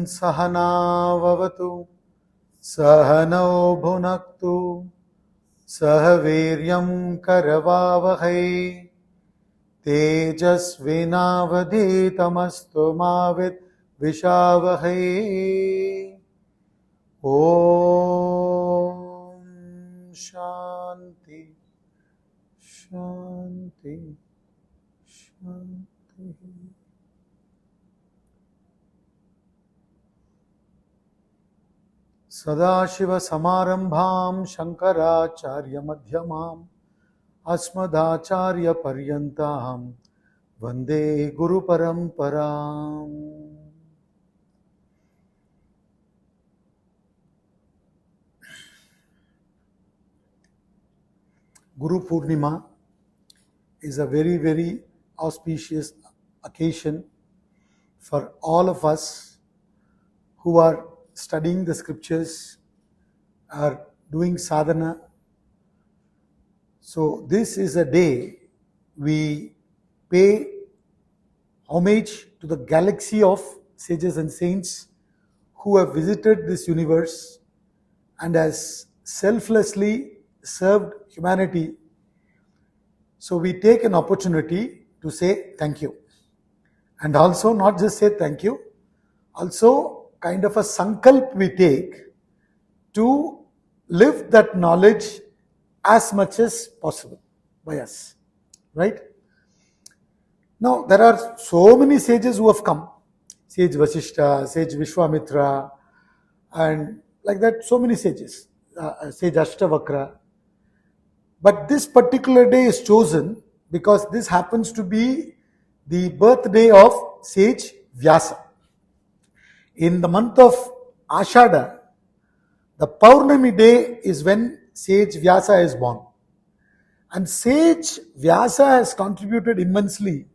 Sahana Vavatu Sahanau Bhunaktu Sahaviryam Karavavahai Tejasvinavadhitamastu Mavit Vishavahai. Om Shanti Shanti Shanti. Sadashiva Samarambham Shankaracharya Madhyamam Asmadacharya Paryantam Vande Guru Paramparam. Guru Purnima is a very, very auspicious occasion for all of us who are studying the scriptures, are doing sadhana. So this is a day we pay homage to the galaxy of sages and saints who have visited this universe and has selflessly served humanity. So we take an opportunity to say thank you. And also not just say thank you, also kind of a sankalp we take to live that knowledge as much as possible by us. Right? Now, there are so many sages who have come. Sage Vasishta, Sage Vishwamitra, and like that, so many sages. Sage Ashtavakra. But this particular day is chosen because this happens to be the birthday of Sage Vyasa. In the month of Ashada, the Purnima day is when Sage Vyasa is born. And Sage Vyasa has contributed immensely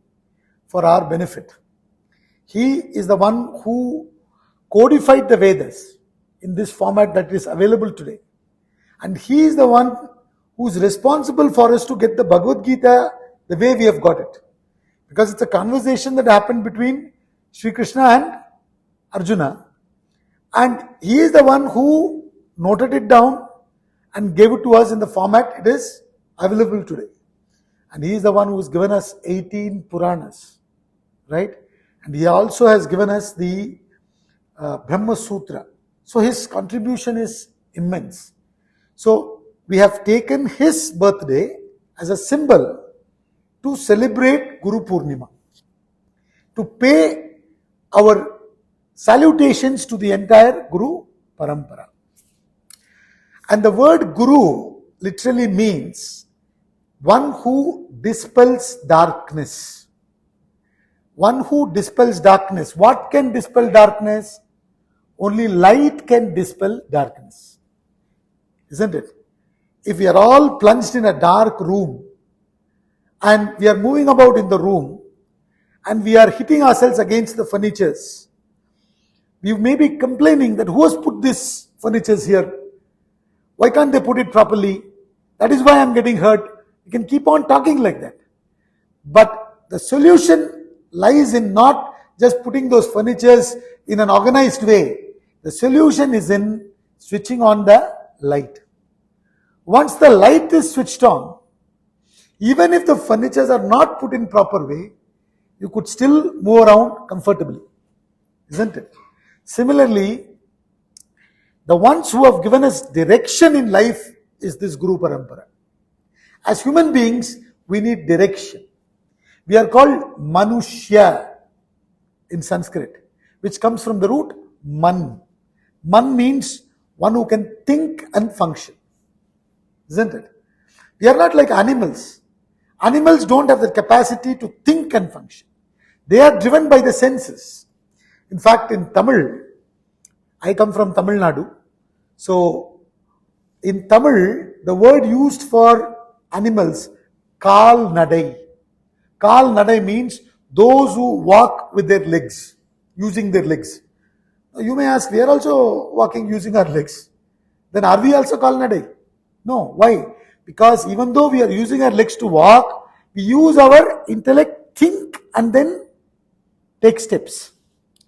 for our benefit. He is the one who codified the Vedas in this format that is available today. And he is the one who is responsible for us to get the Bhagavad Gita the way we have got it. Because it's a conversation that happened between Sri Krishna and Arjuna. And he is the one who noted it down and gave it to us in the format it is available today. And he is the one who has given us 18 Puranas. Right? And he also has given us the Brahma Sutra. So his contribution is immense. So we have taken his birthday as a symbol to celebrate Guru Purnima, to pay our salutations to the entire Guru Parampara. And the word Guru literally means one who dispels darkness. One who dispels darkness. What can dispel darkness? Only light can dispel darkness. Isn't it? If we are all plunged in a dark room and we are moving about in the room and we are hitting ourselves against the furnitures, we may be complaining that who has put these furnitures here? Why can't they put it properly? That is why I am getting hurt. You can keep on talking like that. But the solution lies in not just putting those furnitures in an organized way. The solution is in switching on the light. Once the light is switched on, even if the furnitures are not put in proper way, you could still move around comfortably. Isn't it? Similarly, the ones who have given us direction in life is this Guru Parampara. As human beings, we need direction. We are called Manushya in Sanskrit, which comes from the root Man. Man means one who can think and function. Isn't it? We are not like animals. Animals don't have the capacity to think and function. They are driven by the senses. In fact, in Tamil, I come from Tamil Nadu. So, in Tamil, the word used for animals, Kal Nadai. Kal Nadai means those who walk with their legs, using their legs. You may ask, we are also walking using our legs. Then are we also Kal Nadai? No. Why? Because even though we are using our legs to walk, we use our intellect, think and then take steps.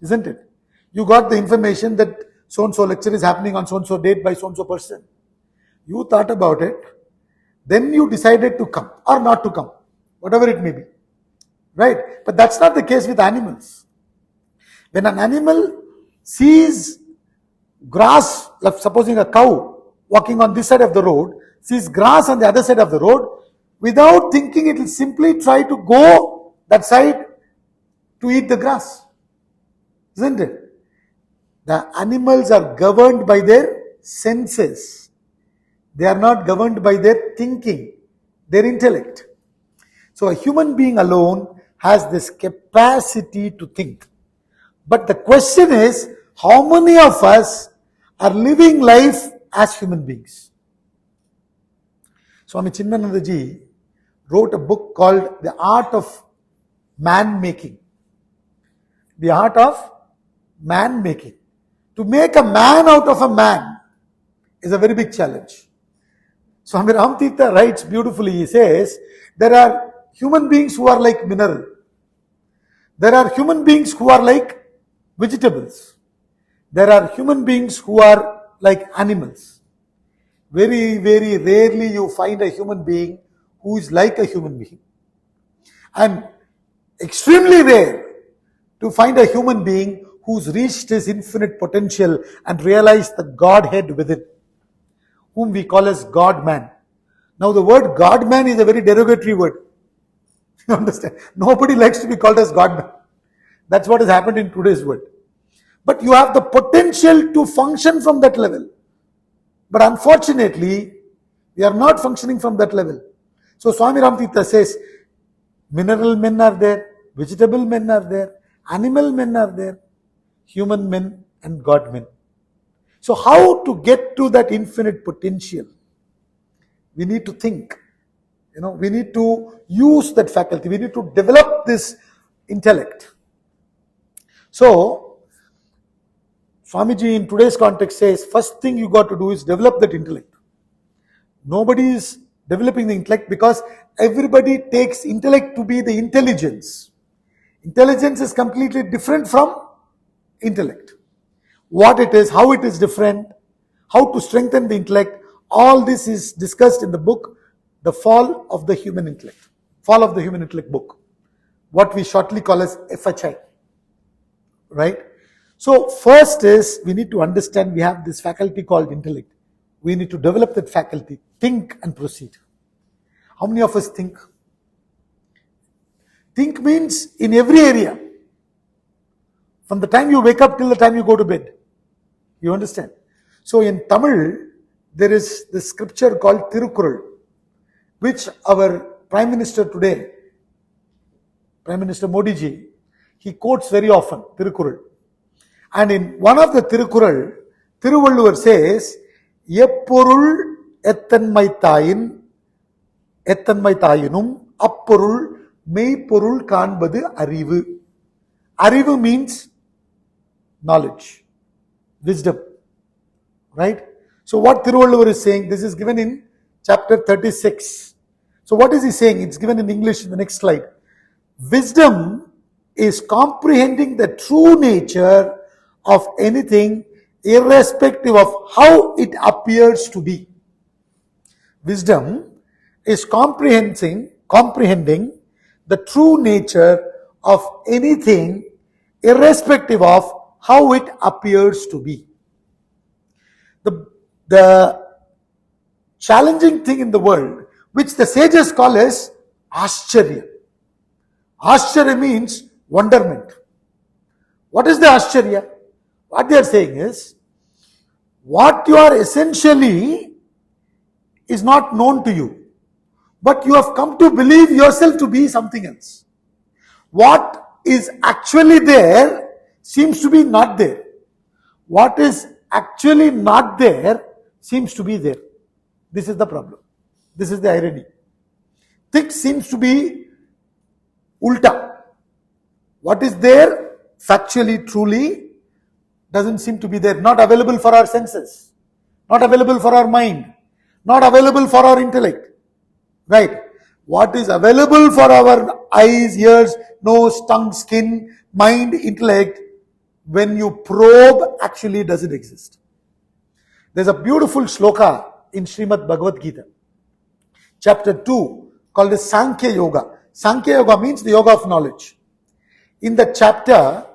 Isn't it? You got the information that so-and-so lecture is happening on so-and-so date by so-and-so person. You thought about it, then you decided to come or not to come, whatever it may be. Right? But that's not the case with animals. When an animal sees grass, like supposing a cow walking on this side of the road, sees grass on the other side of the road, without thinking it will simply try to go that side to eat the grass. Isn't it? The animals are governed by their senses. They are not governed by their thinking, their intellect. So a human being alone has this capacity to think. But the question is, how many of us are living life as human beings? Swami Chinmanandaji wrote a book called The Art of Man Making. The Art of Man Making. To make a man out of a man is a very big challenge. Swami Ramtirtha writes beautifully, he says, there are human beings who are like mineral. There are human beings who are like vegetables. There are human beings who are like animals. Very, very rarely you find a human being who is like a human being. And extremely rare to find a human being who's reached his infinite potential and realized the Godhead within, whom we call as God-man. Now the word God-man is a very derogatory word. You understand? Nobody likes to be called as God-man. That's what has happened in today's world. But you have the potential to function from that level. But unfortunately, we are not functioning from that level. So Swami Ramtirtha says, mineral men are there, vegetable men are there, animal men are there, human men and God men. So how to get to that infinite potential? We need to think. We need to use that faculty. We need to develop this intellect. So, Swamiji in today's context says, first thing you got to do is develop that intellect. Nobody is developing the intellect because everybody takes intellect to be the intelligence. Intelligence is completely different from intellect. What it is, how it is different, how to strengthen the intellect, all this is discussed in the book, The Fall of the Human Intellect. Fall of the Human Intellect book. What we shortly call as FHI. Right? So first is, we need to understand we have this faculty called intellect. We need to develop that faculty. Think and proceed. How many of us think? Think means in every area. From the time you wake up till the time you go to bed. You understand? So in Tamil, there is this scripture called Tirukkural, which our Prime Minister today, Prime Minister Modi ji, he quotes very often, Tirukkural. And in one of the Tirukkural, Thiruvalluvar says, Eppurul ettanmai tayinum, appurul meipurul kanbadu arivu. Arivu means knowledge, wisdom. Right? So what Thiruvalluvar is saying, this is given in chapter 36. So what is he saying? It's given in English in the next slide. Wisdom is comprehending the true nature of anything irrespective of how it appears to be. Wisdom is comprehending the true nature of anything irrespective of how it appears to be. The challenging thing in the world, which the sages call as Ascharya. Ascharya means wonderment. What is the Ascharya? What they are saying is, what you are essentially is not known to you, but you have come to believe yourself to be something else. What is actually there seems to be not there. What is actually not there seems to be there. This is the problem. This is the irony. Things seems to be ulta. What is there factually, truly, doesn't seem to be there. Not available for our senses. Not available for our mind. Not available for our intellect. Right? What is available for our eyes, ears, nose, tongue, skin, mind, intellect, when you probe, actually doesn't exist. There's a beautiful shloka in Srimad Bhagavad Gita, chapter 2, called the Sankhya Yoga. Sankhya Yoga means the yoga of knowledge. In the chapter,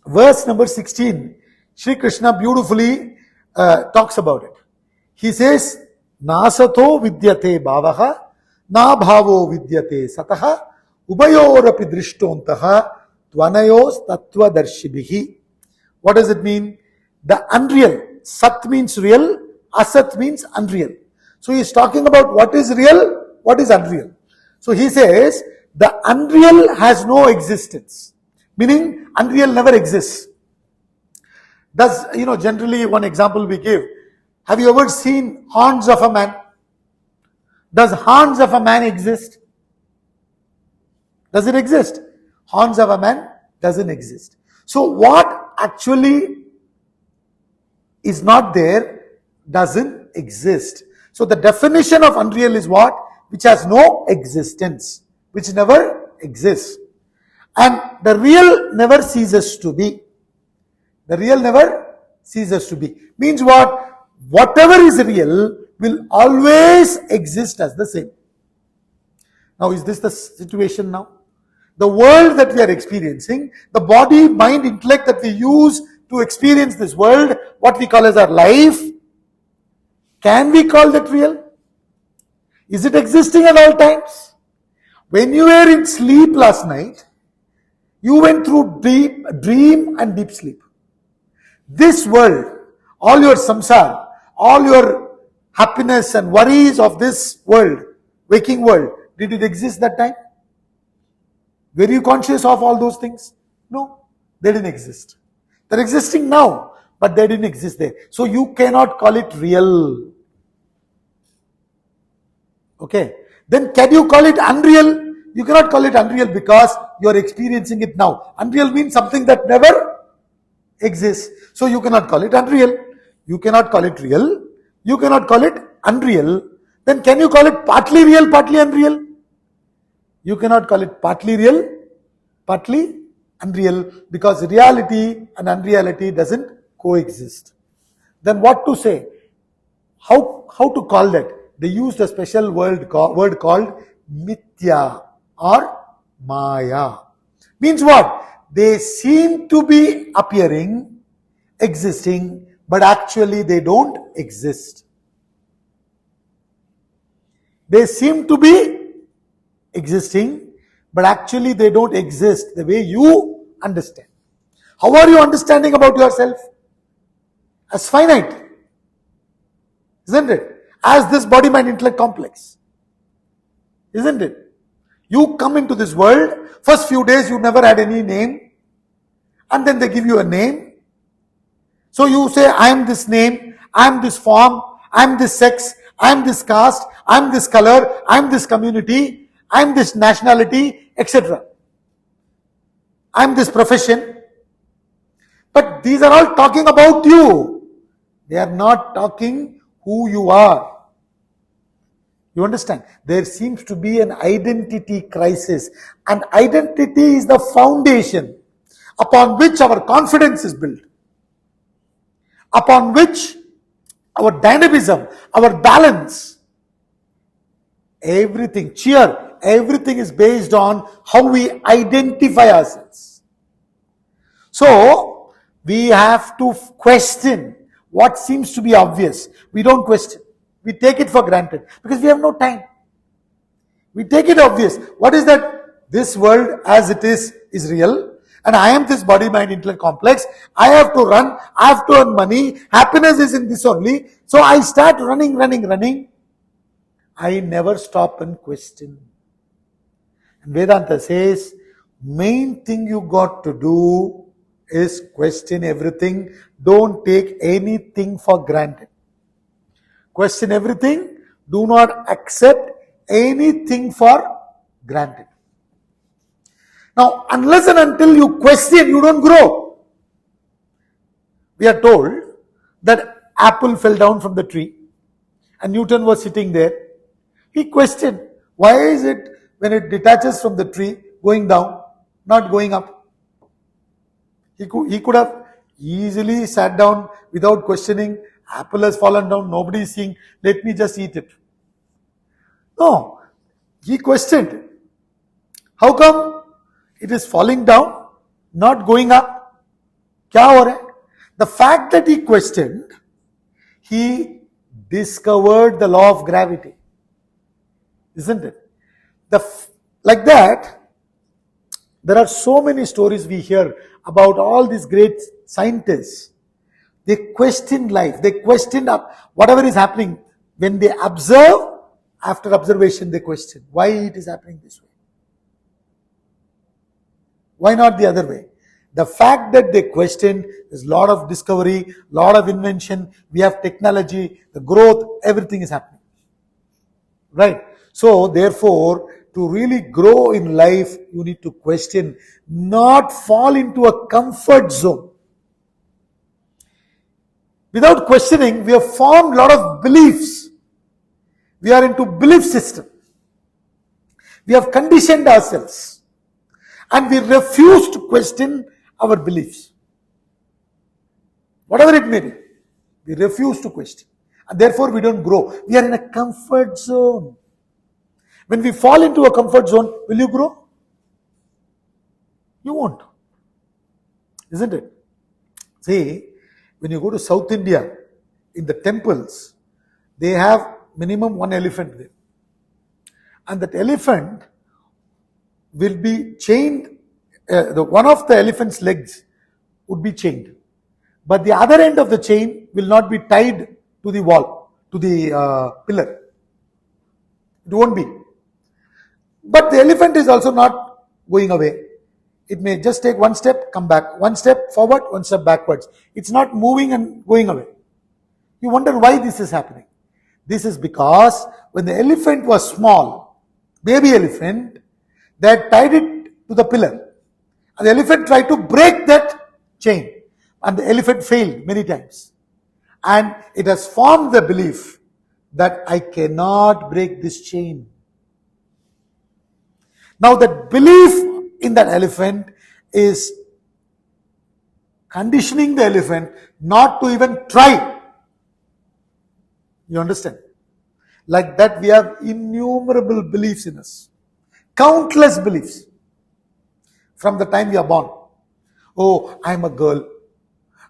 verse number 16, Sri Krishna beautifully talks about it. He says, Nasato vidyate bhavaha, na bhavo vidyate sataha, ubayorapi drishtontaha, tvanayos tattva darshibihi. What does it mean? The unreal. Sat means real, asat means unreal. So he is talking about what is real, what is unreal. So he says, the unreal has no existence. Meaning, unreal never exists. Generally one example we give. Have you ever seen horns of a man? Does horns of a man exist? Does it exist? Horns of a man doesn't exist. So what actually is not there doesn't exist. So the definition of unreal is what? Which has no existence, which never exists. And the real never ceases to be. The real never ceases to be. Means what? Whatever is real will always exist as the same. Now, is this the situation now? The world that we are experiencing, the body, mind, intellect that we use to experience this world, what we call as our life, can we call that real? Is it existing at all times? When you were in sleep last night, you went through deep dream and deep sleep. This world, all your samsara, all your happiness and worries of this world, waking world, did it exist that time? Were you conscious of all those things? No, they didn't exist. They're existing now, but they didn't exist there. So you cannot call it real. Okay. Then can you call it unreal? You cannot call it unreal because you are experiencing it now. Unreal means something that never exists. So you cannot call it unreal. You cannot call it real. You cannot call it unreal. Then can you call it partly real, partly unreal? You cannot call it partly real, partly unreal, because reality and unreality doesn't coexist. Then what to say? How to call that? They used a special word called mithya or maya. Means what? They seem to be appearing, existing, but actually they don't exist. They seem to be existing, but actually they don't exist the way you understand. How are you understanding about yourself? As finite, isn't it? As this body, mind, intellect complex, isn't it? You come into this world, first few days you never had any name, and then they give you a name. So you say, I am this name, I am this form, I am this sex, I am this caste, I am this color, I am this community, I am this nationality, etc. I am this profession. But these are all talking about you. They are not talking who you are. You understand? There seems to be an identity crisis. And identity is the foundation upon which our confidence is built, upon which our dynamism, our balance, everything, cheer, everything is based on how we identify ourselves. So, we have to question what seems to be obvious. We don't question. We take it for granted because we have no time. We take it obvious. What is that? This world as it is real. And I am this body, mind, intellect complex. I have to run. I have to earn money. Happiness is in this only. So I start running. I never stop and question. And Vedanta says, main thing you got to do is question everything. Don't take anything for granted. Question everything. Do not accept anything for granted. Now, unless and until you question, you don't grow. We are told that apple fell down from the tree and Newton was sitting there. He questioned, why is it when it detaches from the tree going down, not going up? He could have easily sat down without questioning. Apple has fallen down, nobody is seeing, let me just eat it. No, he questioned. How come it is falling down, not going up? Kya ho raha hai? The fact that he questioned, he discovered the law of gravity. Isn't it? Like that, there are so many stories we hear about all these great scientists. They question life. They question whatever is happening. When they observe, after observation, they question why it is happening this way. Why not the other way? The fact that they question, there's a lot of discovery, lot of invention, we have technology, the growth, everything is happening. Right? So, therefore, to really grow in life, you need to question, not fall into a comfort zone. Without questioning, we have formed a lot of beliefs. We are into belief system. We have conditioned ourselves. And we refuse to question our beliefs. Whatever it may be, we refuse to question. And therefore, we don't grow. We are in a comfort zone. When we fall into a comfort zone, will you grow? You won't. Isn't it? See, when you go to South India, in the temples, they have minimum one elephant there. And that elephant will be chained, one of the elephant's legs would be chained. But the other end of the chain will not be tied to the wall, to the pillar. It won't be. But the elephant is also not going away. It may just take one step, come back. One step forward, one step backwards. It's not moving and going away. You wonder why this is happening. This is because when the elephant was small, baby elephant, they had tied it to the pillar. And the elephant tried to break that chain. And the elephant failed many times. And it has formed the belief that I cannot break this chain. Now that belief in that elephant is conditioning the elephant not to even try. You understand? Like that, we have innumerable beliefs in us. Countless beliefs. From the time we are born. Oh, I'm a girl.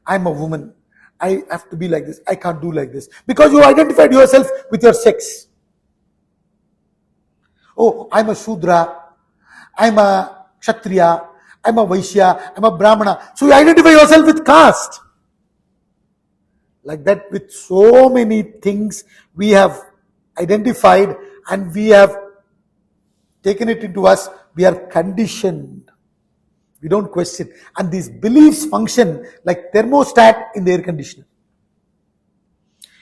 I'm a woman. I have to be like this. I can't do like this. Because you identified yourself with your sex. Oh, I'm a Shudra. I'm a Kshatriya. I'm a Vaishya. I'm a Brahmana. So you identify yourself with caste. Like that, with so many things we have identified and we have taken it into us, we are conditioned. We don't question. And these beliefs function like thermostat in the air conditioner.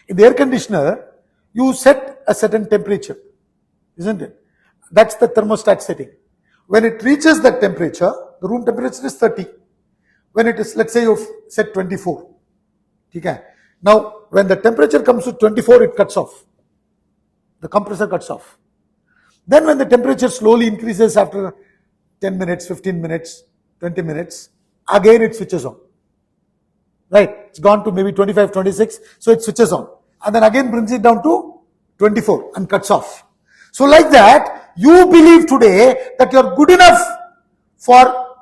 In the air conditioner, you set a certain temperature, isn't it? That's the thermostat setting. When it reaches that temperature, the room temperature is 30. When it is, let's say you've set 24. Okay. Now, when the temperature comes to 24, it cuts off. The compressor cuts off. Then when the temperature slowly increases after 10 minutes, 15 minutes, 20 minutes, again it switches on. Right? It's gone to maybe 25, 26, so it switches on. And then again brings it down to 24 and cuts off. So like that, you believe today that you're good enough for,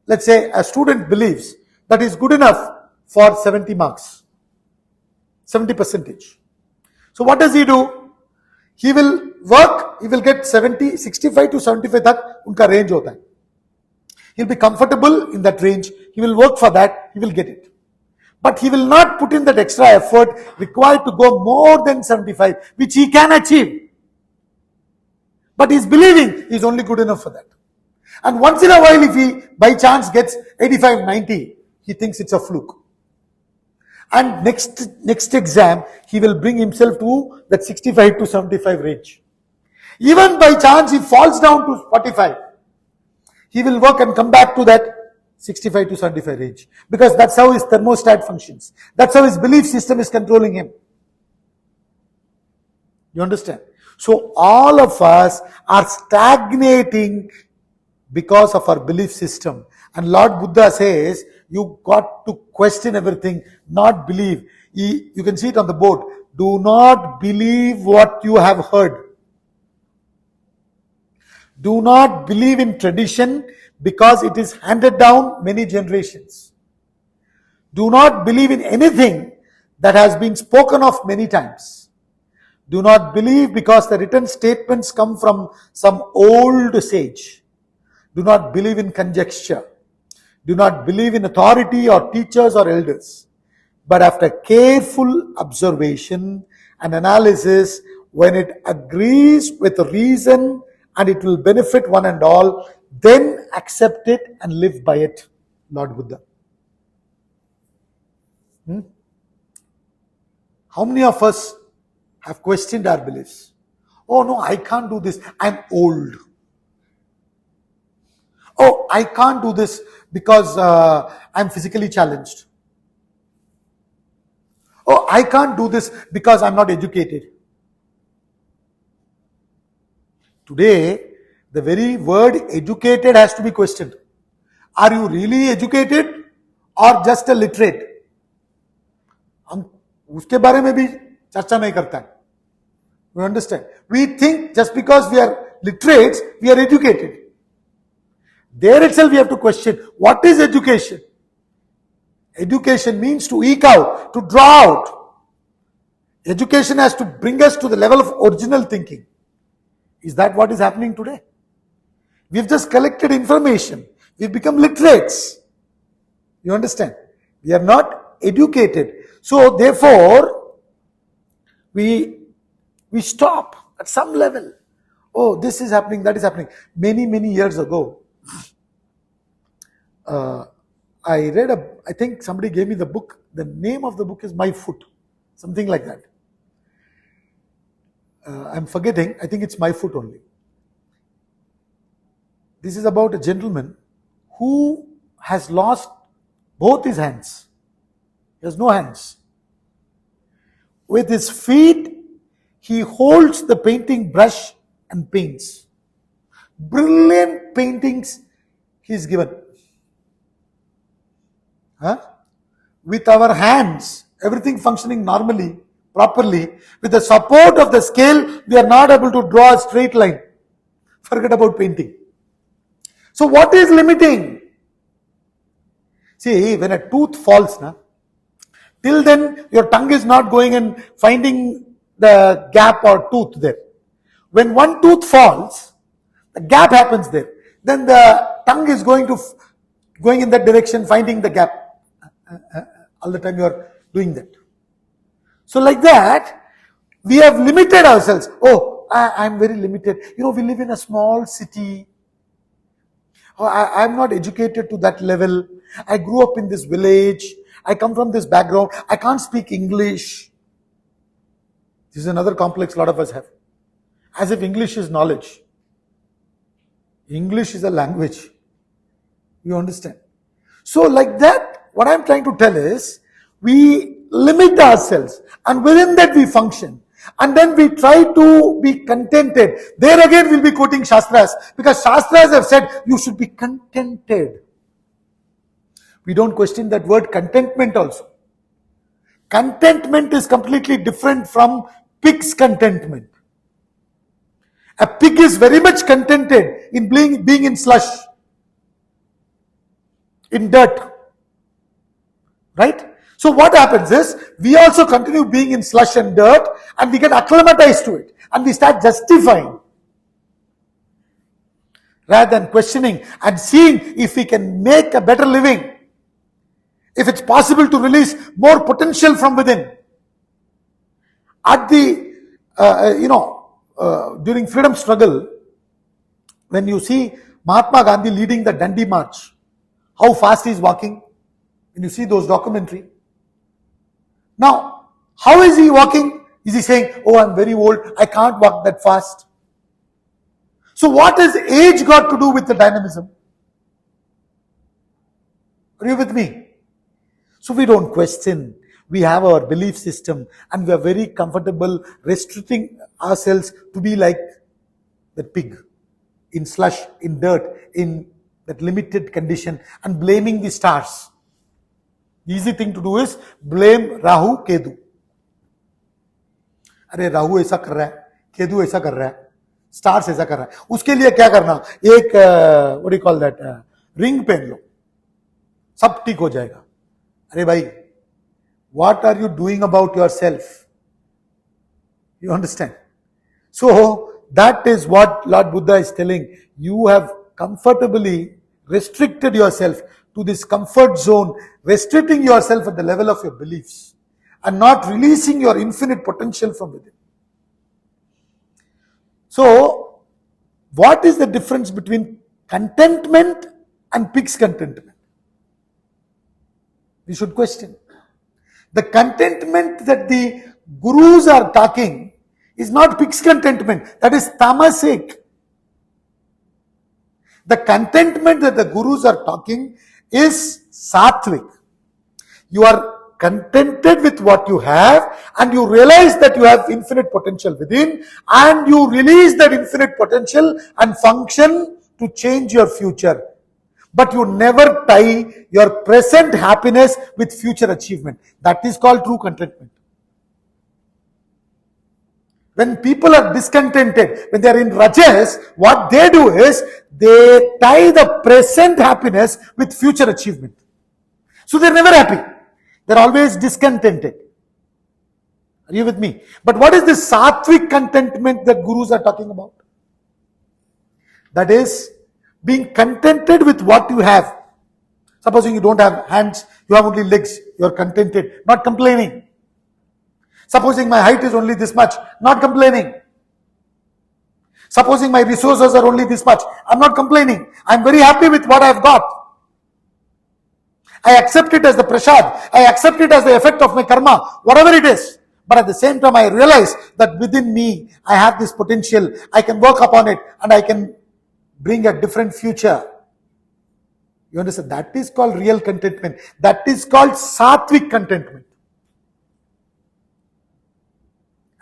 let's say a student believes that is good enough for 70 marks. 70%. So what does he do? He will work, he will get 70, 65 to 75 tak unka range hota hai. He'll be comfortable in that range. He will work for that. He will get it. But he will not put in that extra effort required to go more than 75, which he can achieve. But he's believing he's only good enough for that. And once in a while, if he by chance gets 85, 90, he thinks it's a fluke. And next exam, he will bring himself to that 65 to 75 range. Even by chance, he falls down to 45. He will work and come back to that 65 to 75 range. Because that's how his thermostat functions. That's how his belief system is controlling him. You understand? So all of us are stagnating because of our belief system. And Lord Buddha says, You got to question everything, not believe. You can see it on the board. Do not believe what you have heard. Do not believe in tradition because it is handed down many generations. Do not believe in anything that has been spoken of many times. Do not believe because the written statements come from some old sage. Do not believe in conjecture. Do not believe in authority or teachers or elders. But after careful observation and analysis, when it agrees with reason and it will benefit one and all, then accept it and live by it. Lord Buddha. How many of us have questioned our beliefs? Oh no, I can't do this. I'm old. Oh, I can't do this because I'm physically challenged. Oh, I can't do this because I'm not educated. Today, the very word educated has to be questioned. Are you really educated or just a literate? हम उसके बारे में भी चर्चा नहीं करता है. You understand? We think just because we are literates, we are educated. There itself we have to question, what is education? Education means to eke out, to draw out. Education has to bring us to the level of original thinking. Is that what is happening today? We've just collected information. We've become literates. You understand? We are not educated. So therefore, we stop at some level. Oh, this is happening, that is happening. Many years ago, I read I think somebody gave me the book. The name of the book is My Foot. Something like that. I'm forgetting. I think it's My Foot only. This is about a gentleman who has lost both his hands. He has no hands. With his feet, he holds the painting brush and paints. Brilliant paintings he's given. With our hands, everything functioning normally, properly, with the support of the scale, we are not able to draw a straight line. Forget about painting. So what is limiting? See, when a tooth falls, till then your tongue is not going and finding the gap or tooth there. When one tooth falls, the gap happens there. Then the tongue is going in that direction, finding the gap. All the time you are doing that. So like that, we have limited ourselves. Oh, I'm very limited. We live in a small city. Oh, I'm not educated to that level. I grew up in this village. I come from this background. I can't speak English. This is another complex a lot of us have. As if English is knowledge. English is a language. You understand? So like that, what I'm trying to tell is, we limit ourselves and within that we function. And then we try to be contented. There again we'll be quoting Shastras, because Shastras have said you should be contented. We don't question that word contentment also. Contentment is completely different from pig's contentment. A pig is very much contented in being in slush, in dirt. Right? So what happens is, we also continue being in slush and dirt and we get acclimatized to it and we start justifying rather than questioning and seeing if we can make a better living, if it's possible to release more potential from within. At the, during freedom struggle, when you see Mahatma Gandhi leading the Dandi March, how fast he's walking, when you see those documentary. Now, how is he walking? Is he saying, oh, I'm very old, I can't walk that fast? So what has age got to do with the dynamism? Are you with me? So we don't question. We have our belief system and we are very comfortable restricting ourselves to be like the pig, in slush, in dirt, in that limited condition, and blaming the stars. The easy thing to do is blame Rahu, Ketu. अरे राहु ऐसा कर रहा है, केतु ऐसा कर रहा है, stars ऐसा कर रहा है, उसके लिए क्या करना, एक what do call that, ring पहन लो, सब ठीक हो जाएगा. अरे भाई, what are you doing about yourself? You understand? So that is what Lord Buddha is telling. You have comfortably restricted yourself to this comfort zone, restricting yourself at the level of your beliefs and not releasing your infinite potential from within. So, what is the difference between contentment and pig's contentment? We should question. The contentment that the gurus are talking is not pig's contentment, that is tamasic. The contentment that the gurus are talking is sattvic. You are contented with what you have and you realize that you have infinite potential within and you release that infinite potential and function to change your future. But you never tie your present happiness with future achievement. That is called true contentment. When people are discontented, when they are in rajas, what they do is they tie the present happiness with future achievement. So they are never happy. They are always discontented. Are you with me? But what is this sattvic contentment that gurus are talking about? That is being contented with what you have. Supposing you don't have hands, you have only legs, you are contented, not complaining. Supposing my height is only this much, not complaining. Supposing my resources are only this much, I'm not complaining. I'm very happy with what I've got. I accept it as the prasad. I accept it as the effect of my karma, whatever it is. But at the same time, I realize that within me, I have this potential. I can work upon it and I can bring a different future. You understand? That is called real contentment. That is called sattvic contentment.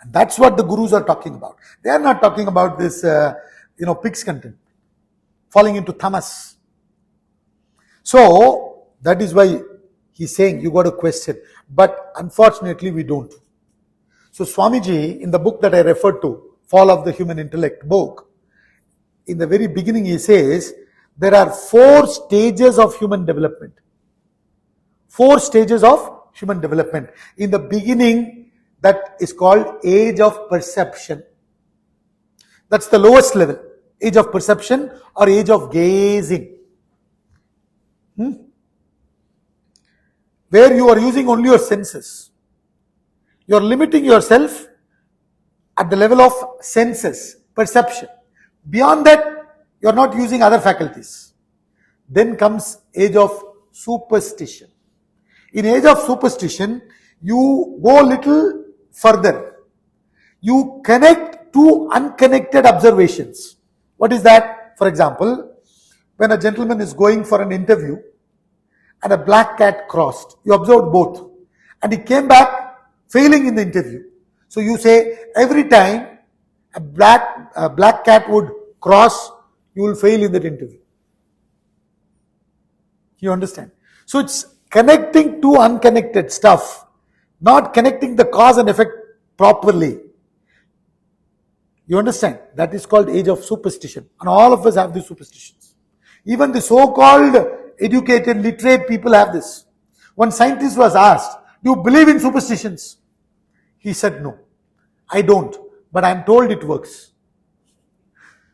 And that's what the gurus are talking about. They are not talking about this, pig's contentment, falling into tamas. So, that is why he's saying you got to question. But unfortunately, we don't. So, Swamiji, in the book that I referred to, Fall of the Human Intellect book, in the very beginning he says, there are 4 stages of human development. 4 stages of human development. In the beginning, that is called age of perception. That's the lowest level. Age of perception or age of gazing. Where you are using only your senses. You are limiting yourself at the level of senses, perception. Beyond that, you are not using other faculties. Then comes age of superstition. In age of superstition, you go a little further. You connect two unconnected observations. What is that? For example, when a gentleman is going for an interview and a black cat crossed, you observed both, and he came back failing in the interview. So you say every time a black cat would cross, you will fail in that interview. You understand? So it's connecting two unconnected stuff, not connecting the cause and effect properly. You understand? That is called age of superstition. And all of us have these superstitions. Even the so-called educated, literate people have this. One scientist was asked, do you believe in superstitions? He said, no, I don't, but I am told it works.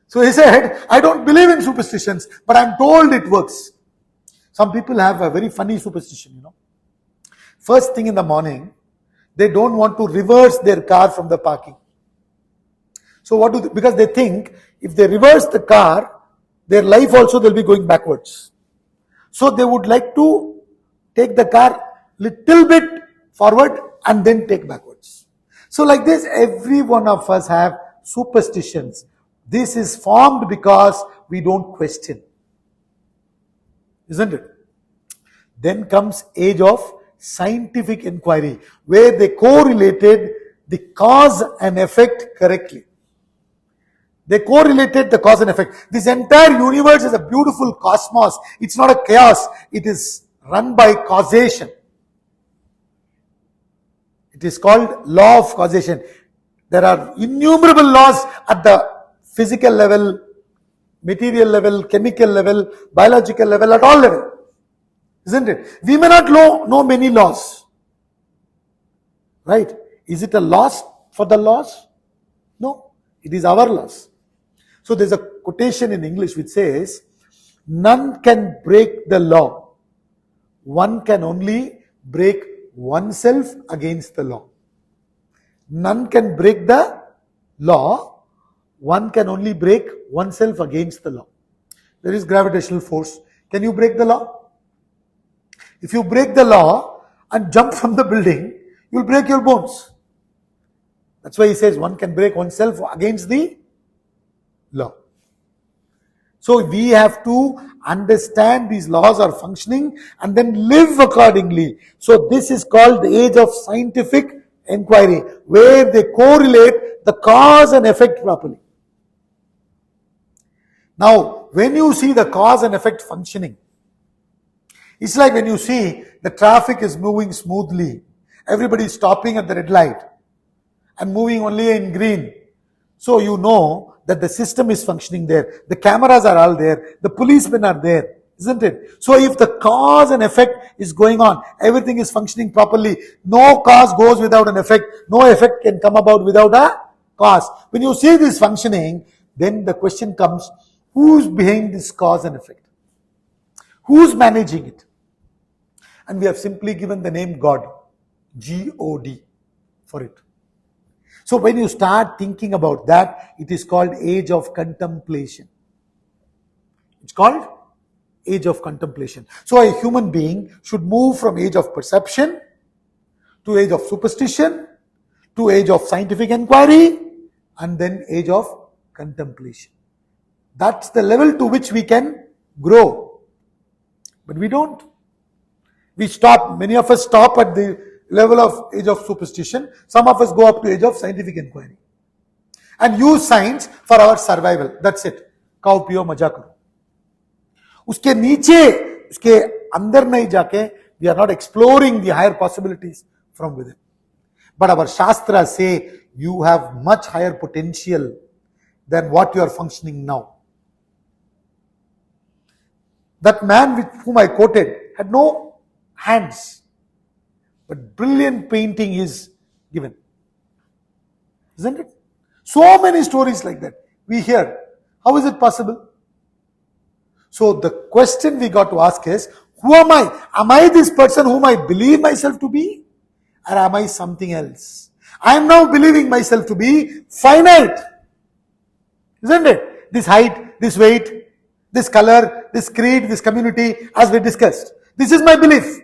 So he said, I don't believe in superstitions, but I am told it works. Some people have a very funny superstition, First thing in the morning, they don't want to reverse their car from the parking. So what do they, because they think if they reverse the car, their life also they'll be going backwards. So they would like to take the car little bit forward and then take backwards. So like this, every one of us have superstitions. This is formed because we don't question. Isn't it? Then comes age of scientific inquiry, where they correlated the cause and effect correctly. They correlated the cause and effect. This entire universe is a beautiful cosmos. It's not a chaos. It is run by causation. It is called law of causation. There are innumerable laws at the physical level, material level, chemical level, biological level, at all levels. Isn't it? We may not know many laws. Right? Is it a loss for the laws? No. It is our loss. So there's a quotation in English which says, none can break the law. One can only break oneself against the law. None can break the law. One can only break oneself against the law. There is gravitational force. Can you break the law? If you break the law and jump from the building, you will break your bones. That's why he says one can break oneself against the law. So we have to understand these laws are functioning and then live accordingly. So this is called the age of scientific inquiry, where they correlate the cause and effect properly. Now, when you see the cause and effect functioning, it's like when you see the traffic is moving smoothly, everybody is stopping at the red light and moving only in green. So you know that the system is functioning there. The cameras are all there. The policemen are there, isn't it? So if the cause and effect is going on, everything is functioning properly. No cause goes without an effect. No effect can come about without a cause. When you see this functioning, then the question comes, who's behind this cause and effect? Who's managing it? And we have simply given the name God, G-O-D, for it. So when you start thinking about that, it is called age of contemplation. It's called age of contemplation. So a human being should move from age of perception to age of superstition to age of scientific inquiry and then age of contemplation. That's the level to which we can grow. But we don't. We stop. Many of us stop at the level of age of superstition. Some of us go up to age of scientific inquiry and use science for our survival. That's it. Khao piyo maja karo. Uske niche, uske andar nahi jaake, we are not exploring the higher possibilities from within. But our shastras say you have much higher potential than what you are functioning now. That man with whom I quoted had no hands, but brilliant painting is given. Isn't it? So many stories like that we hear. How is it possible? So the question we got to ask is, who am I? Am I this person whom I believe myself to be? Or am I something else? I am now believing myself to be finite. Isn't it? This height, this weight, this color, this creed, this community, as we discussed. This is my belief.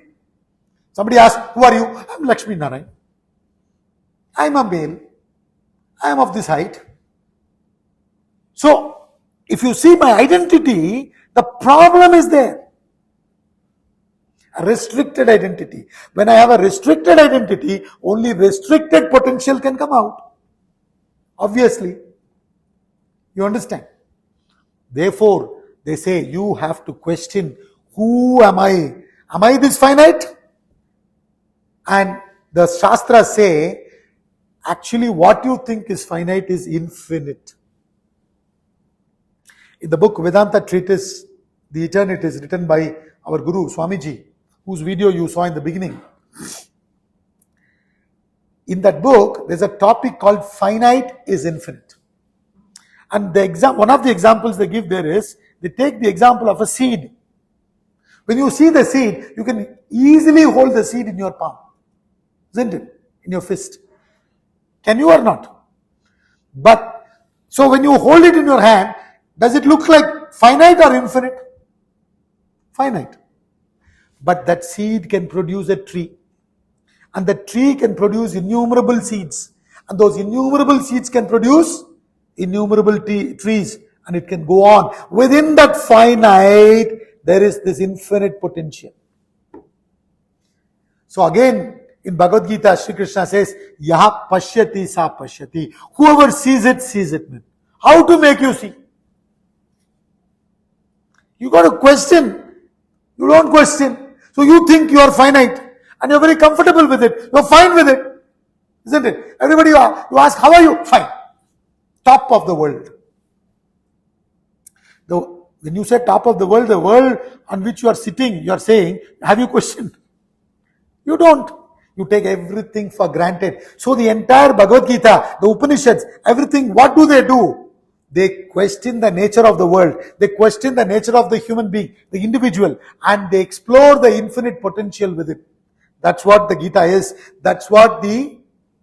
Somebody asks, who are you? I'm Lakshmi Narayan. I'm a male. I am of this height. So, if you see my identity, the problem is there. A restricted identity. When I have a restricted identity, only restricted potential can come out. Obviously. You understand? Therefore, they say you have to question, who am I? Am I this finite? And the Shastras say, actually what you think is finite is infinite. In the book Vedanta Treatise, The Eternities, written by our Guru, Swamiji, whose video you saw in the beginning. In that book, there's a topic called finite is infinite. And one of the examples they give there is, they take the example of a seed. When you see the seed, you can easily hold the seed in your palm. Isn't it? In your fist. Can you or not? But, so when you hold it in your hand, does it look like finite or infinite? Finite. But that seed can produce a tree. And the tree can produce innumerable seeds. And those innumerable seeds can produce innumerable trees. And it can go on. Within that finite, there is this infinite potential. So again, in Bhagavad Gita, Shri Krishna says, Yaha pashyati sa pashyati. Whoever sees it, sees it. How to make you see? You got to question. You don't question. So you think you are finite and you're very comfortable with it. You're fine with it. Isn't it? Everybody, you ask, how are you? Fine. Top of the world. When you say top of the world on which you are sitting, you are saying, have you questioned? You don't. You take everything for granted. So the entire Bhagavad Gita, the Upanishads, everything, what do? They question the nature of the world. They question the nature of the human being, the individual, and they explore the infinite potential with it. That's what the Gita is. That's what the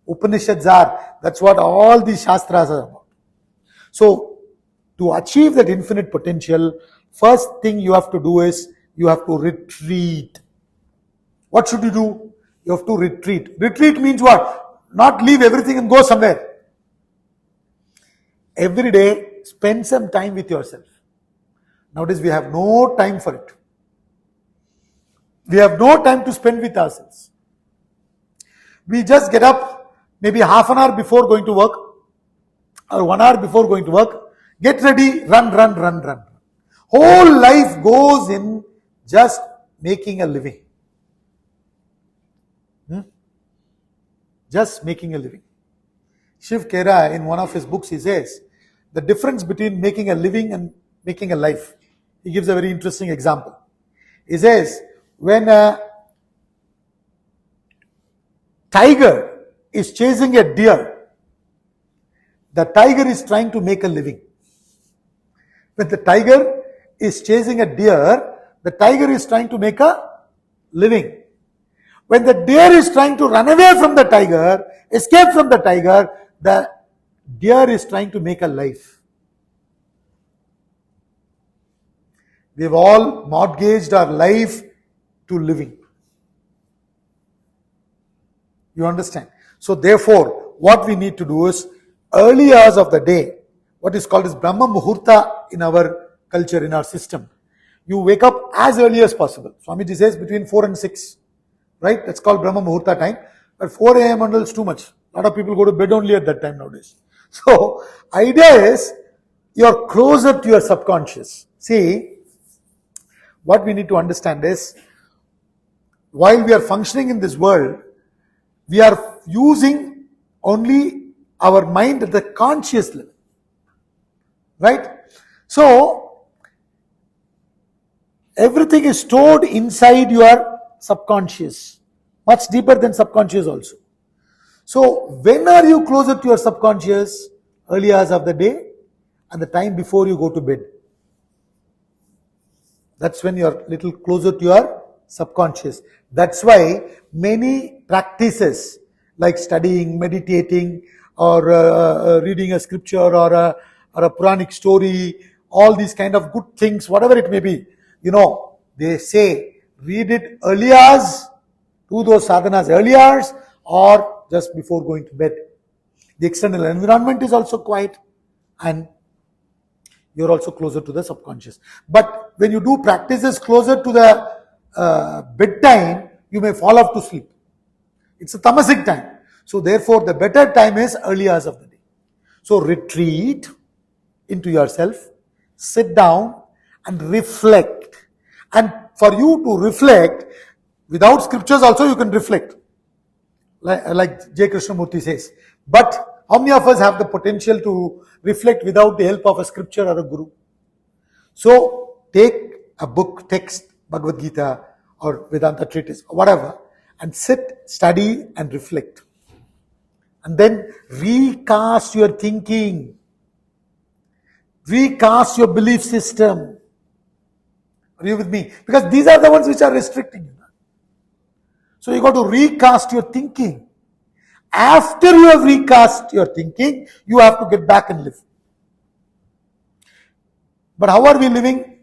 Upanishads are. That's what all the Shastras are about. So, to achieve that infinite potential, first thing you have to do is, you have to retreat. What should you do? You have to retreat. Retreat means what? Not leave everything and go somewhere. Every day, spend some time with yourself. Nowadays, we have no time for it. We have no time to spend with ourselves. We just get up maybe half an hour before going to work or 1 hour before going to work, get ready, run. Whole life goes in just making a living. Just making a living. Shiv Khera, in one of his books, he says, the difference between making a living and making a life. He gives a very interesting example. He says, when a tiger is chasing a deer, the tiger is trying to make a living. When the tiger is chasing a deer, the tiger is trying to make a living. When the deer is trying to run away from the tiger, escape from the tiger, the deer is trying to make a life. We've all mortgaged our life to living. You understand? So therefore, what we need to do is, early hours of the day, what is called as Brahma Muhurta in our culture, in our system. You wake up as early as possible. Swamiji says between 4 and 6. Right? That's called Brahma Muhurta time. But 4 a.m. until is too much. A lot of people go to bed only at that time nowadays. So, idea is, you're closer to your subconscious. See, what we need to understand is, while we are functioning in this world, we are using only our mind at the conscious level. Right? So, everything is stored inside your subconscious, much deeper than subconscious also. So, when are you closer to your subconscious? Early hours of the day and the time before you go to bed. That's when you're little closer to your subconscious. That's why many practices like studying, meditating, or reading a scripture or a Puranic story, all these kind of good things, whatever it may be, they say, read it early hours, do those sadhanas early hours, or just before going to bed. The external environment is also quiet, and you're also closer to the subconscious. But when you do practices closer to the bedtime, you may fall off to sleep. It's a tamasic time. So therefore, the better time is early hours of the day. So retreat into yourself, sit down and reflect. And for you to reflect, without scriptures also you can reflect. Like J. Krishnamurti says. But how many of us have the potential to reflect without the help of a scripture or a guru? So take a book, text, Bhagavad Gita or Vedanta treatise, whatever, and sit, study and reflect. And then recast your thinking. Recast your belief system. Are you with me? Because these are the ones which are restricting you. So you got to recast your thinking. After you have recast your thinking, you have to get back and live. But how are we living?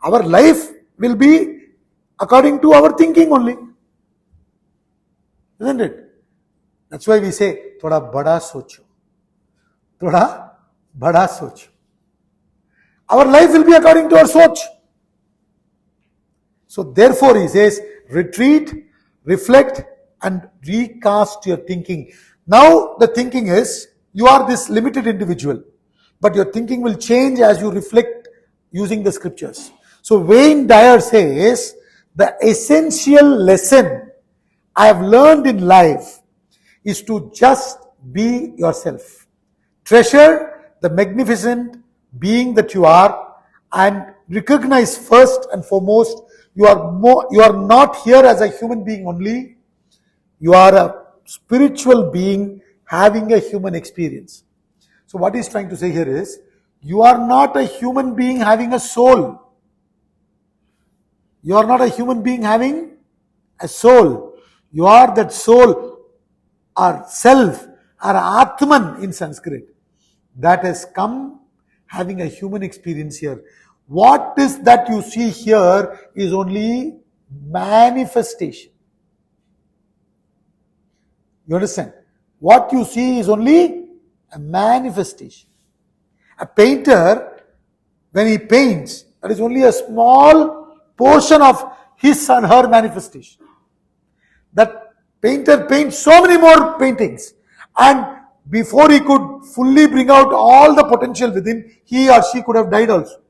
Our life will be according to our thinking only. Isn't it? That's why we say, thoda bada socho. Thoda bada socho. Our life will be according to our soch. So therefore he says, retreat, reflect and recast your thinking. Now the thinking is, you are this limited individual, but your thinking will change as you reflect using the scriptures. So Wayne Dyer says, the essential lesson I have learned in life is to just be yourself. Treasure the magnificent being that you are, and recognize first and foremost you are not here as a human being only. You are a spiritual being having a human experience. So what he's trying to say here is, you are not a human being having a soul. You are not a human being having a soul. You are that soul or self or Atman in Sanskrit that has come having a human experience here. What is that you see here is only manifestation. You understand? What you see is only a manifestation. A painter, when he paints, that is only a small portion of his and her manifestation. That painter paints so many more paintings, and before he could fully bring out all the potential within, he or she could have died also.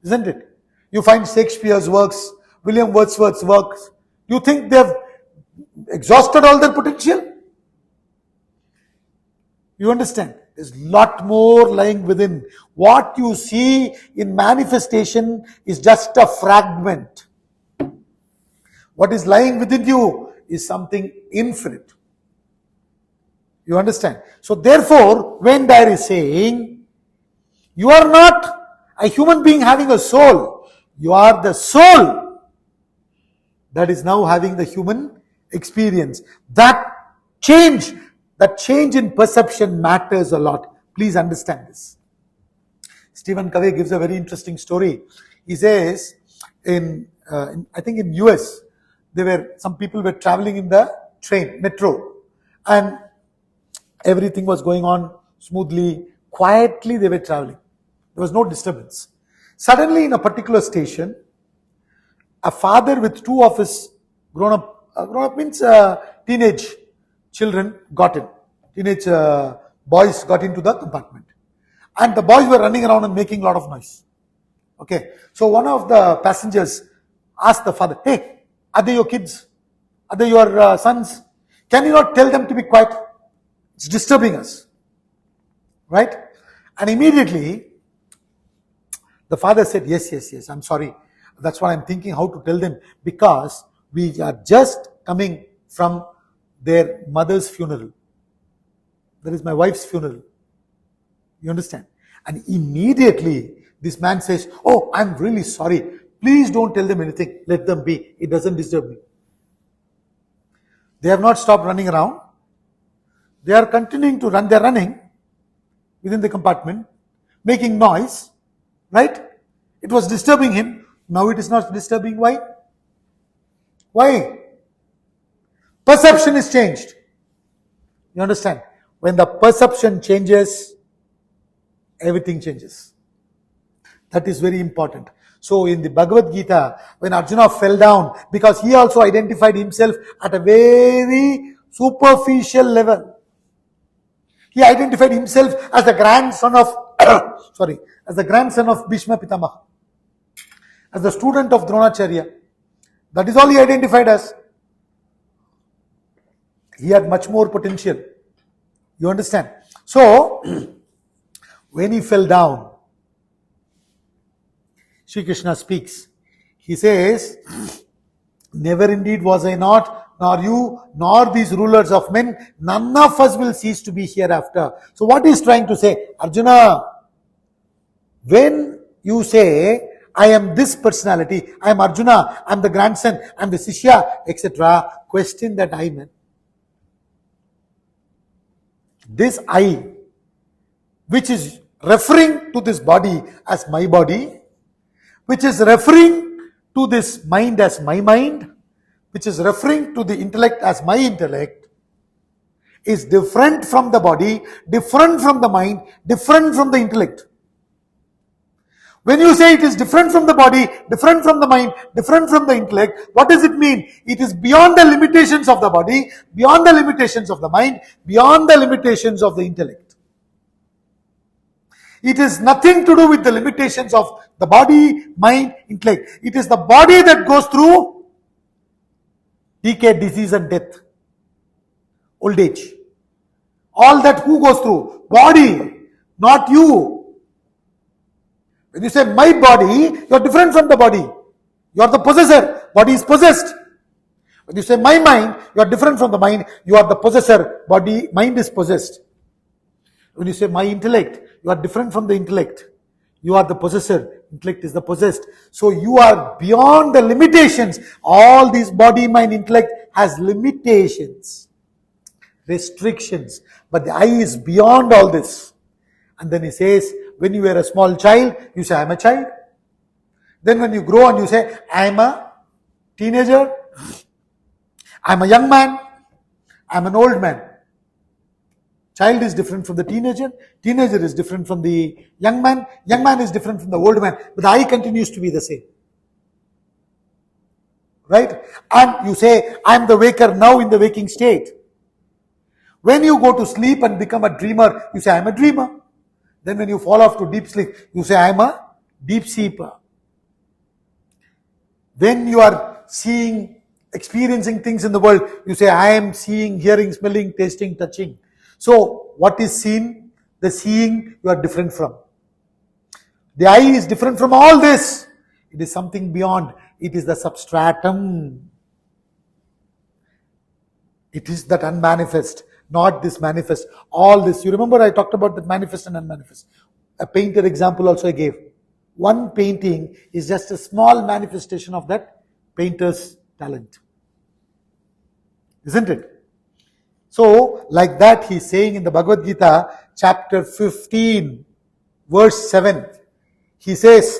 Isn't it? You find Shakespeare's works, William Wordsworth's works. You think they've exhausted all their potential? You understand? There's a lot more lying within. What you see in manifestation is just a fragment. What is lying within you is something infinite. You understand? So therefore, when there is saying, you are not a human being having a soul, you are the soul that is now having the human experience. That change in perception matters a lot. Please understand this. Stephen Covey gives a very interesting story. He says, I think in US, some people were traveling in the metro, and everything was going on smoothly, quietly they were traveling. There was no disturbance. Suddenly in a particular station, a father with two of his grown up means teenage children got in. Teenage boys got into the compartment. And the boys were running around and making a lot of noise. Okay. So one of the passengers asked the father, hey, are they your kids? Are they your sons? Can you not tell them to be quiet? It's disturbing us. Right? And immediately, the father said, yes, I'm sorry. That's what I'm thinking, how to tell them. Because we are just coming from their mother's funeral. That is my wife's funeral. You understand? And immediately, this man says, oh, I'm really sorry. Please don't tell them anything. Let them be. It doesn't disturb me. They have not stopped running around. They are continuing to run. They are running within the compartment, making noise. Right? It was disturbing him. Now it is not disturbing. Why? Why? Perception is changed. You understand? When the perception changes, everything changes. That is very important. So in the Bhagavad Gita, when Arjuna fell down, because he also identified himself at a very superficial level. He identified himself as the grandson of, as the grandson of Bhishma Pitamaha, as the student of Dronacharya. That is all he identified as. He had much more potential. You understand? So, when he fell down, Sri Krishna speaks. He says, never indeed was I not, nor you, nor these rulers of men, none of us will cease to be hereafter. So what he is trying to say? Arjuna, when you say, I am this personality, I am Arjuna, I am the grandson, I am the Sishya, etc., question that I man. This I, which is referring to this body as my body, which is referring to this mind as my mind, which is referring to the intellect as my intellect, is different from the body, different from the mind, different from the intellect. When you say it is different from the body, different from the mind, different from the intellect, what does it mean? It is beyond the limitations of the body, beyond the limitations of the mind, beyond the limitations of the intellect. It is nothing to do with the limitations of the body, mind, intellect. It is the body that goes through decay, disease and death. old age. All that who goes through? Body, not you. When you say my body, you are different from the body. You are the possessor. Body is possessed. When you say my mind, you are different from the mind. You are the possessor. Mind is possessed. When you say my intellect, you are different from the intellect. You are the possessor. Intellect is the possessed. So you are beyond the limitations. All these body, mind, intellect has limitations, restrictions. But the I is beyond all this. And then he says, when you were a small child, you say, I am a child. Then when you grow and you say, I am a teenager, I am a young man, I am an old man. Child is different from the teenager. Teenager is different from the young man. Young man is different from the old man. But the I continues to be the same. Right? And you say, I am the waker now in the waking state. When you go to sleep and become a dreamer, you say, I am a dreamer. Then when you fall off to deep sleep, you say, I am a deep sleeper. When you are seeing, experiencing things in the world, you say, I am seeing, hearing, smelling, tasting, touching. So, what is seen? The seeing you are different from. The I is different from all this. It is something beyond. It is the substratum. It is that unmanifest, not this manifest. All this. You remember I talked about the manifest and unmanifest. A painter example also I gave. One painting is just a small manifestation of that painter's talent. Isn't it? So, like that he is saying in the Bhagavad Gita, chapter 15, verse 7, he says,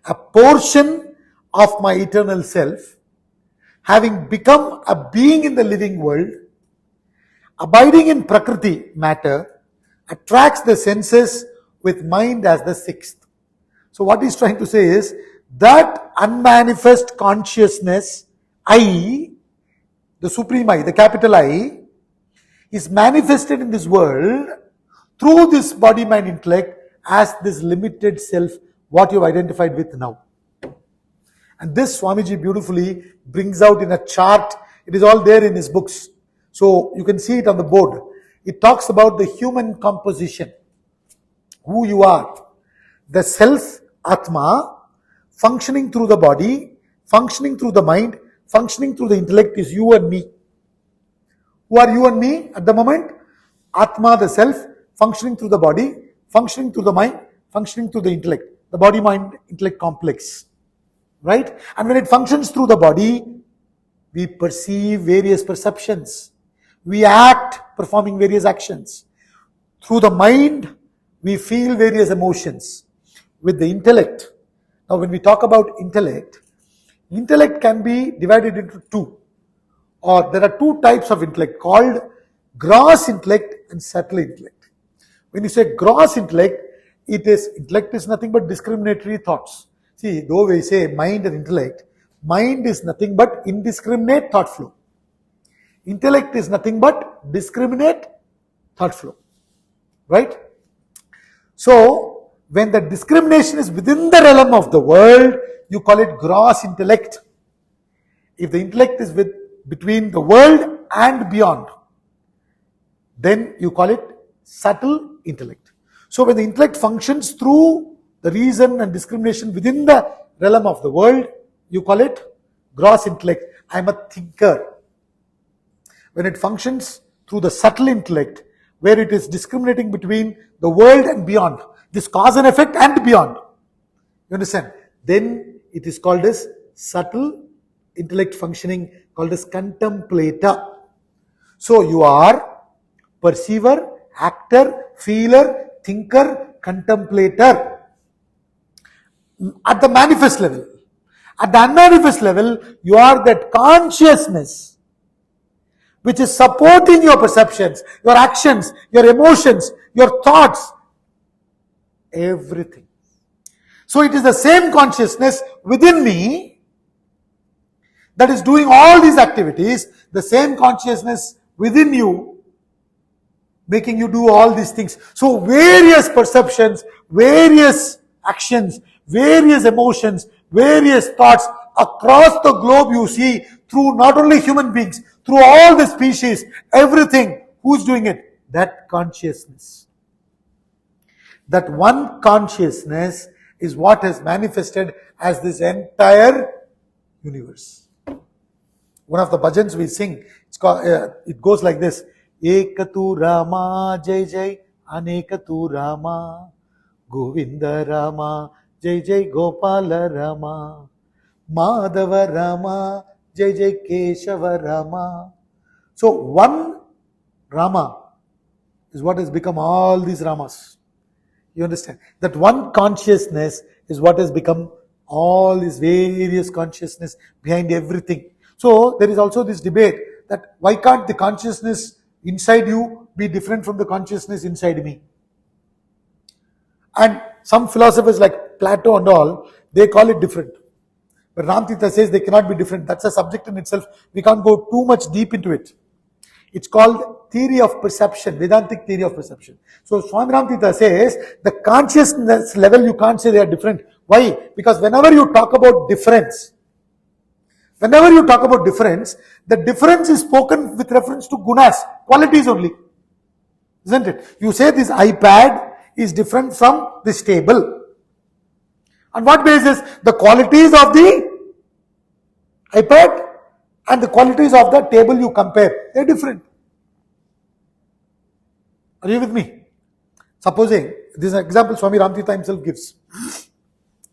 a portion of my eternal self, having become a being in the living world, abiding in Prakriti, matter, attracts the senses with mind as the sixth. So what he's trying to say is, that unmanifest consciousness, I, the supreme I, the capital I, is manifested in this world through this body, mind, intellect as this limited self, what you've identified with now. And this Swamiji beautifully brings out in a chart. It is all there in his books. So you can see it on the board. It talks about the human composition, who you are. The self, Atma, functioning through the body, functioning through the mind, functioning through the intellect is you and me. Who are you and me at the moment? Atma, the self, functioning through the body, functioning through the mind, functioning through the intellect. The body, mind, intellect complex. Right? And when it functions through the body, we perceive various perceptions. We act, performing various actions. Through the mind, we feel various emotions. With the intellect, now when we talk about intellect, intellect can be divided into two. Or there are two types of intellect called gross intellect and subtle intellect. When you say gross intellect is nothing but discriminatory thoughts. See, though we say mind and intellect, mind is nothing but indiscriminate thought flow. Intellect is nothing but discriminate thought flow. Right? So, when the discrimination is within the realm of the world, you call it gross intellect. If the intellect is between the world and beyond, then you call it subtle intellect. So when the intellect functions through the reason and discrimination within the realm of the world, you call it gross intellect. I am a thinker. When it functions through the subtle intellect, where it is discriminating between the world and beyond, this cause and effect and beyond, you understand? Then it is called as subtle intellect functioning, called as contemplator. So you are perceiver, actor, feeler, thinker, contemplator at the manifest level. At the unmanifest level, you are that consciousness which is supporting your perceptions, your actions, your emotions, your thoughts, everything. So it is the same consciousness within me that is doing all these activities, the same consciousness within you making you do all these things. So various perceptions, various actions, various emotions, various thoughts across the globe you see through not only human beings, through all the species, everything. Who's doing it? That consciousness. That one consciousness is what has manifested as this entire universe. One of the bhajans we sing, it goes like this: Ekatu Rama Jai Jai Anekatu Rama Govinda Rama Jai Jai Gopala Rama Madhava Rama Jai Jai Keshava Rama. So one Rama is what has become all these Ramas. You understand? That one consciousness is what has become all these various consciousness behind everything. So there is also this debate that why can't the consciousness inside you be different from the consciousness inside me? And some philosophers like Plato and all, they call it different. But Ramtita says they cannot be different. That's a subject in itself. We can't go too much deep into it. It's called theory of perception, Vedantic theory of perception. So Swami Ramtita says the consciousness level, you can't say they are different. Why? Because whenever you talk about difference, the difference is spoken with reference to gunas, qualities only. Isn't it? You say this iPad is different from this table. On what basis? The qualities of the iPad and the qualities of the table you compare. They are different. Are you with me? Supposing, this is an example Swami Ramtita himself gives.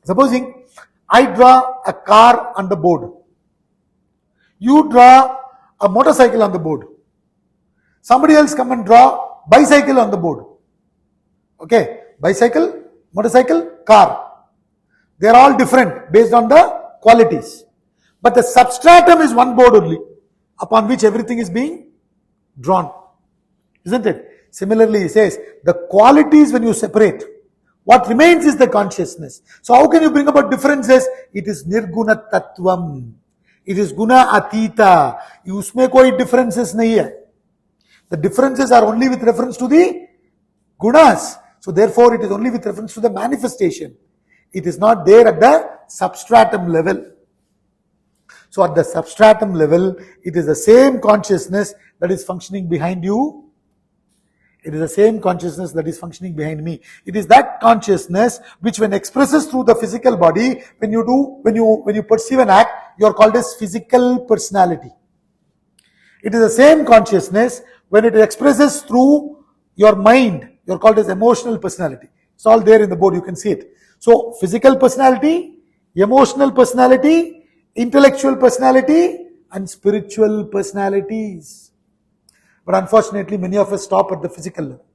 Supposing I draw a car on the board. You draw a motorcycle on the board. Somebody else come and draw bicycle on the board. Okay, bicycle, motorcycle, car. They are all different based on the qualities. But the substratum is one board only, upon which everything is being drawn. Isn't it? Similarly, he says, the qualities when you separate, what remains is the consciousness. So how can you bring about differences? It is nirguna tattvam. It is guna atita. Usme koi differences nahi hai. The differences are only with reference to the gunas. So therefore, it is only with reference to the manifestation. It is not there at the substratum level. So at the substratum level, it is the same consciousness that is functioning behind you. It is the same consciousness that is functioning behind me. It is that consciousness which, when expresses through the physical body, when you perceive an act, you are called as physical personality. It is the same consciousness when it expresses through your mind, you are called as emotional personality. It's all there in the board, you can see it. So physical personality, emotional personality, intellectual personality, and spiritual personalities. But unfortunately, many of us stop at the physical level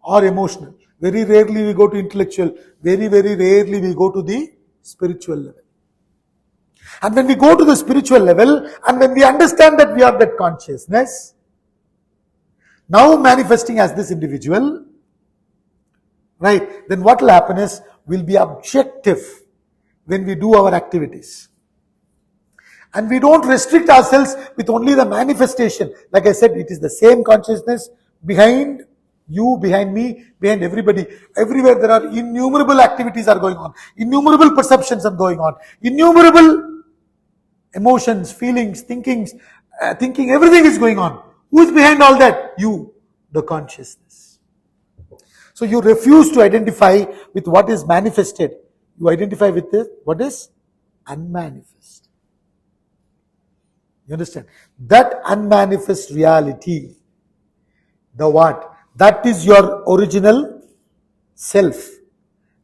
or emotional. Very rarely we go to intellectual. Very, very rarely we go to the spiritual level. And when we go to the spiritual level, and when we understand that we are that consciousness, now manifesting as this individual, right, then what will happen is, we'll be objective when we do our activities. And we don't restrict ourselves with only the manifestation. Like I said, it is the same consciousness behind you, behind me, behind everybody. Everywhere there are innumerable activities are going on. Innumerable perceptions are going on. Innumerable emotions, feelings, thinking, everything is going on. Who is behind all that? You, the consciousness. So you refuse to identify with what is manifested. You identify with what is unmanifest. You understand? That unmanifest reality, the what? That is your original self.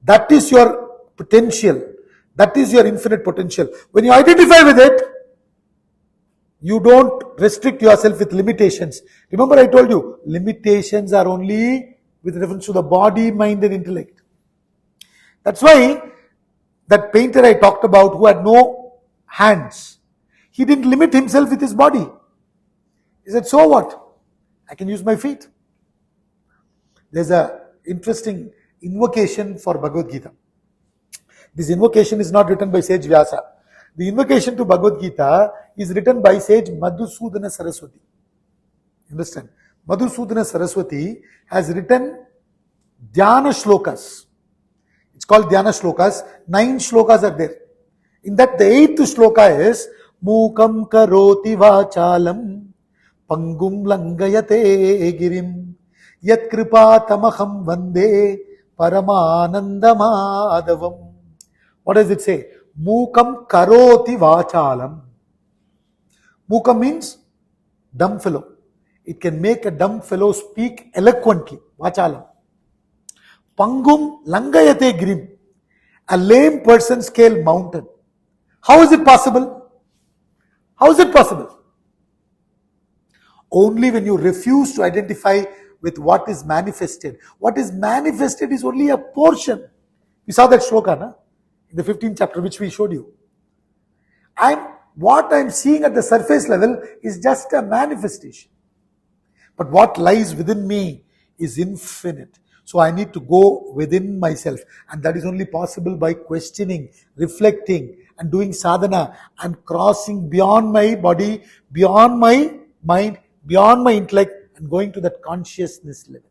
That is your potential. That is your infinite potential. When you identify with it, you don't restrict yourself with limitations. Remember I told you, limitations are only with reference to the body, mind and intellect. That's why that painter I talked about who had no hands, he didn't limit himself with his body. He said, so what? I can use my feet. There's a interesting invocation for Bhagavad Gita. This invocation is not written by sage Vyasa. The invocation to Bhagavad Gita is written by sage Madhusudana Saraswati. Understand? Madhusudana Saraswati has written Dhyana Shlokas. It's called Dhyana Shlokas. 9 shlokas are there. In that, the 8th shloka is Mukam karoti vachalam Pangum langayate girim yat kripa tamaham vande paramanandamadavam. What does it say? Mukam karoti vachalam. Mukam means dumb fellow. It can make a dumb fellow speak eloquently. Vachalam. Pangum langayate girim. A lame person scale mountain. How is it possible? How is it possible? Only when you refuse to identify with what is manifested. What is manifested is only a portion. You saw that shloka, na? In the 15th chapter, which we showed you. What I'm seeing at the surface level is just a manifestation. But what lies within me is infinite. So I need to go within myself. And that is only possible by questioning, reflecting, and doing sadhana and crossing beyond my body, beyond my mind, beyond my intellect, and going to that consciousness level.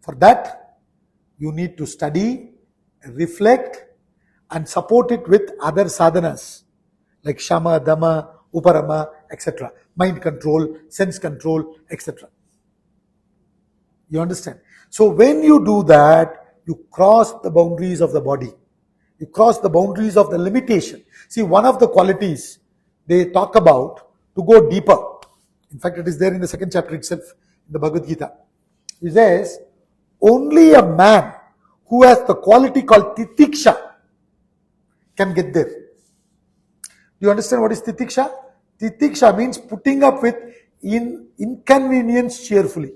For that, you need to study, reflect, and support it with other sadhanas like Shama, Dhamma, Uparama, etc. Mind control, sense control, etc. You understand? So when you do that, you cross the boundaries of the body. You cross the boundaries of the limitation. See, one of the qualities they talk about to go deeper. In fact, it is there in the 2nd chapter itself, in the Bhagavad Gita. It says, only a man who has the quality called titiksha can get there. Do you understand what is titiksha? Titiksha means putting up with inconvenience cheerfully.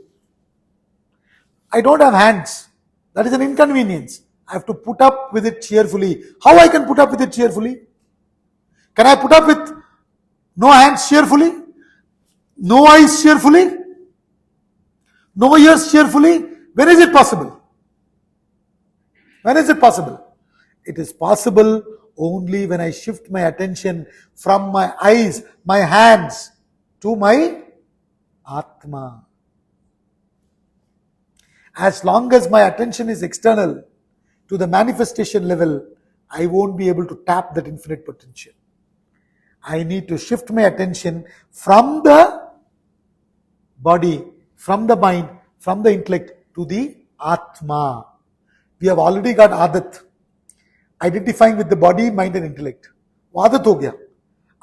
I don't have hands. That is an inconvenience. I have to put up with it cheerfully. How I can put up with it cheerfully? Can I put up with no hands cheerfully? No eyes cheerfully? No ears cheerfully? When is it possible? When is it possible? It is possible only when I shift my attention from my eyes, my hands, to my Atma. As long as my attention is external to the manifestation level, I won't be able to tap that infinite potential. I need to shift my attention from the body, from the mind, from the intellect to the Atma. We have already got Adat, identifying with the body, mind and intellect. वो आदत हो गया.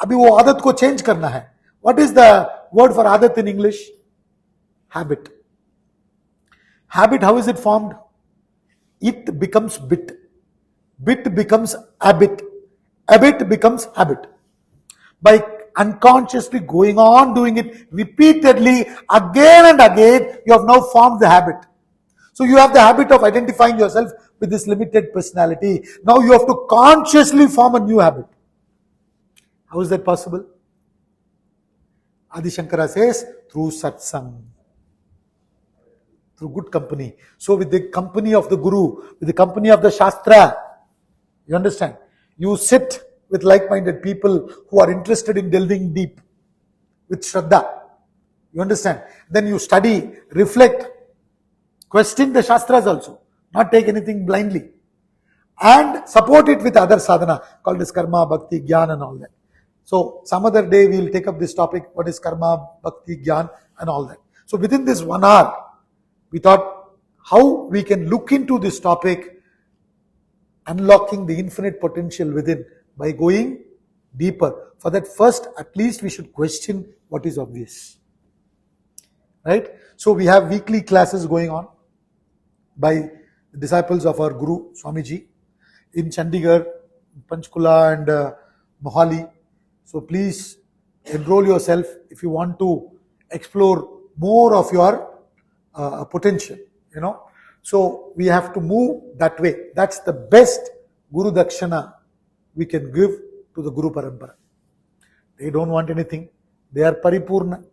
अभी वो आदत को change करना है. What is the word for आदत in English? Habit. Habit, how is it formed? It becomes bit. Bit becomes habit. Habit becomes habit. By unconsciously going on doing it repeatedly again and again, you have now formed the habit. So you have the habit of identifying yourself with this limited personality. Now you have to consciously form a new habit. How is that possible? Adi Shankara says, through satsang, through good company. So with the company of the Guru, with the company of the Shastra, you understand? You sit with like-minded people who are interested in delving deep with Shraddha. You understand? Then you study, reflect, question the Shastras also, not take anything blindly, and support it with other sadhana called as karma, bhakti, jnana and all that. So some other day we will take up this topic, what is karma, bhakti, jnana and all that. So within this 1 hour, we thought how we can look into this topic, unlocking the infinite potential within by going deeper. For that, first at least we should question what is obvious. Right? So we have weekly classes going on by the disciples of our Guru Swamiji in Chandigarh, Panchkula and Mohali. So please enroll yourself if you want to explore more of your potential, So we have to move that way. That's the best Guru Dakshana we can give to the Guru Parampara. They don't want anything. They are Paripurna.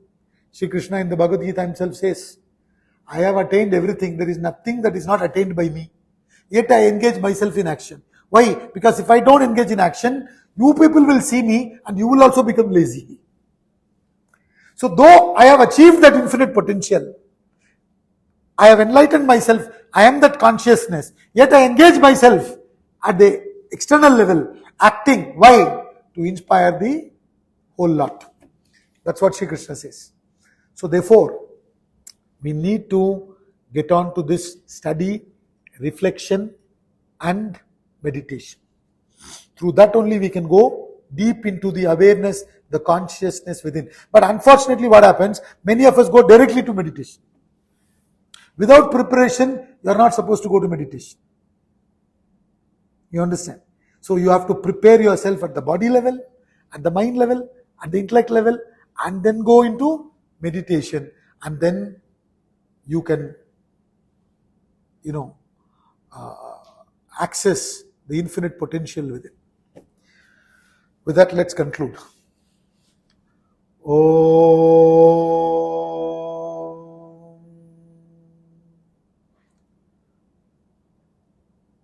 Shri Krishna in the Bhagavad Gita himself says, I have attained everything. There is nothing that is not attained by me. Yet I engage myself in action. Why? Because if I don't engage in action, you people will see me and you will also become lazy. So though I have achieved that infinite potential, I have enlightened myself, I am that consciousness, yet I engage myself at the external level, acting. Why? To inspire the whole lot. That's what Sri Krishna says. So therefore, we need to get on to this study, reflection, and meditation. Through that only we can go deep into the awareness, the consciousness within. But unfortunately, what happens? Many of us go directly to meditation. Without preparation, you are not supposed to go to meditation. You understand? So you have to prepare yourself at the body level, at the mind level, at the intellect level, and then go into meditation. And then you can, access the infinite potential within. With that, let's conclude.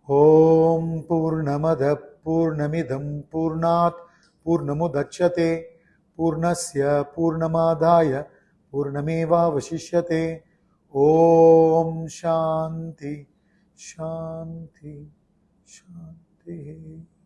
Om Purnamada Purnamidam Purnat Purnamudachyate Purnasya Purnamadaya Purnameva Vashishyate. Om Shanti Shanti Shanti.